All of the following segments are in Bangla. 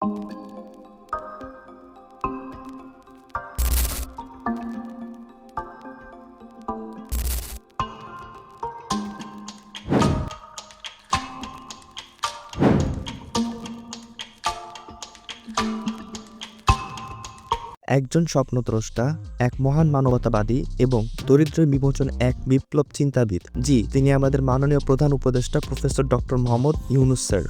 একজন স্বপ্নদ্রষ্টা, এক মহান মানবতাবাদী এবং দরিদ্র বিমোচন এক বিপ্লব চিন্তাবিদ। জি, তিনি আমাদের মাননীয় প্রধান উপদেষ্টা professor doctor Mohammad Yunus sir.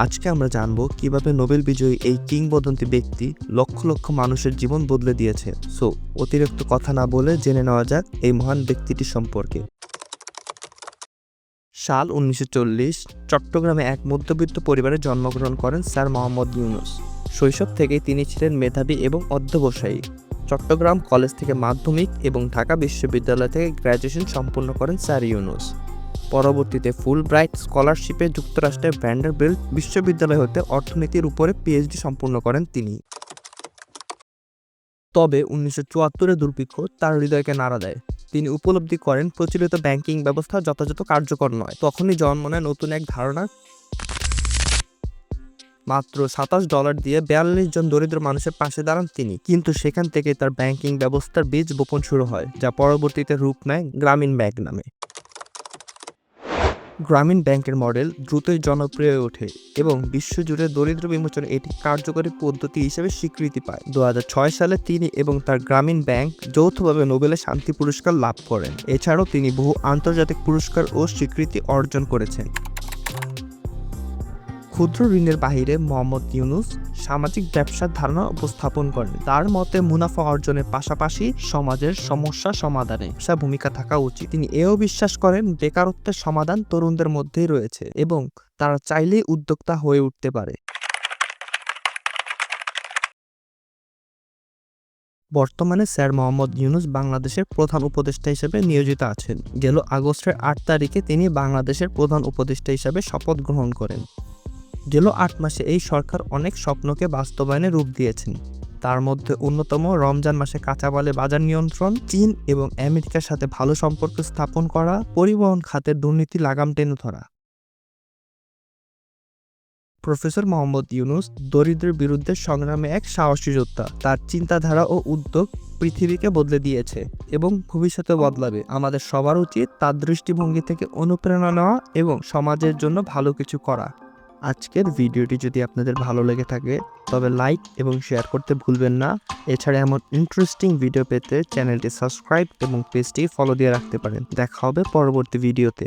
আজকে আমরা জানব কিভাবে নোবেল বিজয়ী এই কিংবদন্তি ব্যক্তি লক্ষ লক্ষ মানুষের জীবন বদলে দিয়েছে। সো অতিরিক্ত কথা না বলে জেনে নেওয়া যাক এই মহান ব্যক্তিটি সম্পর্কে। সাল 1940, চট্টগ্রামে এক মধ্যবিত্ত পরিবারে জন্মগ্রহণ করেন স্যার মোহাম্মদ ইউনূস। শৈশব থেকেই তিনি ছিলেন মেধাবী এবং অধ্যবসায়ী। চট্টগ্রাম কলেজ থেকে মাধ্যমিক এবং ঢাকা বিশ্ববিদ্যালয় থেকে গ্র্যাজুয়েশন সম্পন্ন করেন স্যার ইউনূস। পরবর্তীতে ফুলব্রাইট স্কলারশিপে যুক্তরাষ্ট্রের ভ্যান্ডারবিল্ট বিশ্ববিদ্যালয় হতে অর্থনীতির উপরে পিএইচডি সম্পন্ন করেন তিনি। তবে 1974-এর দুর্ভিক্ষ তার হৃদয়কে নাড়া দেয়। তিনি উপলব্ধি করেন প্রচলিত ব্যাংকিং ব্যবস্থা যথাযথ কার্যকর নয়। তখনই জন্ম নেয় নতুন এক ধারণা। মাত্র $27 দিয়ে 42 জন দরিদ্র মানুষের পাশে দাঁড়ান তিনি। কিন্তু সেখান থেকে তার ব্যাংকিং ব্যবস্থার বীজ বপন শুরু হয়, যা পরবর্তীতে রূপ নেয় গ্রামীণ ব্যাংক নামে। গ্রামীণ ব্যাংকের মডেল দ্রুতই জনপ্রিয় হয়ে ওঠে এবং বিশ্বজুড়ে দরিদ্র বিমোচন এটি কার্যকরী পদ্ধতি হিসেবে স্বীকৃতি পায়। 2006 সালে তিনি এবং তার গ্রামীণ ব্যাংক যৌথভাবে নোবেলের শান্তি পুরস্কার লাভ করেন। এছাড়াও তিনি বহু আন্তর্জাতিক পুরস্কার ও স্বীকৃতি অর্জন করেছেন। ক্ষুদ্র ঋণের বাহিরে মোহাম্মদ ইউনূস সামাজিক ব্যবসার ধারণা উপস্থাপন করেন। তার মতে মুনাফা অর্জনের পাশাপাশি সমাজের সমস্যা সমাধানে ভূমিকা থাকা উচিত। তিনি এও বিশ্বাস করেন বেকারত্বের সমাধান তরুণদের মধ্যেই রয়েছে এবং তারা চাইলেই উদ্যোক্তা হয়ে উঠতে পারে। বর্তমানে স্যার মোহাম্মদ ইউনূস বাংলাদেশের প্রধান উপদেষ্টা হিসেবে নিয়োজিত আছেন। গেল আগস্টের 8 তারিখে তিনি বাংলাদেশের প্রধান উপদেষ্টা হিসেবে শপথ গ্রহণ করেন। গেল 8 মাসে এই সরকার অনেক স্বপ্নকে বাস্তবায়নে রূপ দিয়েছেন। তার মধ্যে অন্যতম রমজান মাসে কাঁচামালের বাজার নিয়ন্ত্রণ, চীন এবং আমেরিকার সাথে ভালো সম্পর্ক স্থাপন করা, পরিবহন খাতের দুর্নীতি লাগাম টেনে ধরা। প্রফেসর মোহাম্মদ ইউনূস দরিদ্রের বিরুদ্ধে সংগ্রামে এক সাহসী যোদ্ধা। তার চিন্তাধারা ও উদ্যোগ পৃথিবীকে বদলে দিয়েছে এবং ভবিষ্যতে বদলাবে। আমাদের সবার উচিত তার দৃষ্টিভঙ্গি থেকে অনুপ্রেরণা নেওয়া এবং সমাজের জন্য ভালো কিছু করা। আজকের ভিডিওটি যদি আপনাদের ভালো লেগে থাকে তবে লাইক এবং শেয়ার করতে ভুলবেন না। এছাড়া এমন ইন্টারেস্টিং ভিডিও পেতে চ্যানেলটি সাবস্ক্রাইব এবং পেজটি ফলো দিয়ে রাখতে পারেন। দেখা হবে পরবর্তী ভিডিওতে।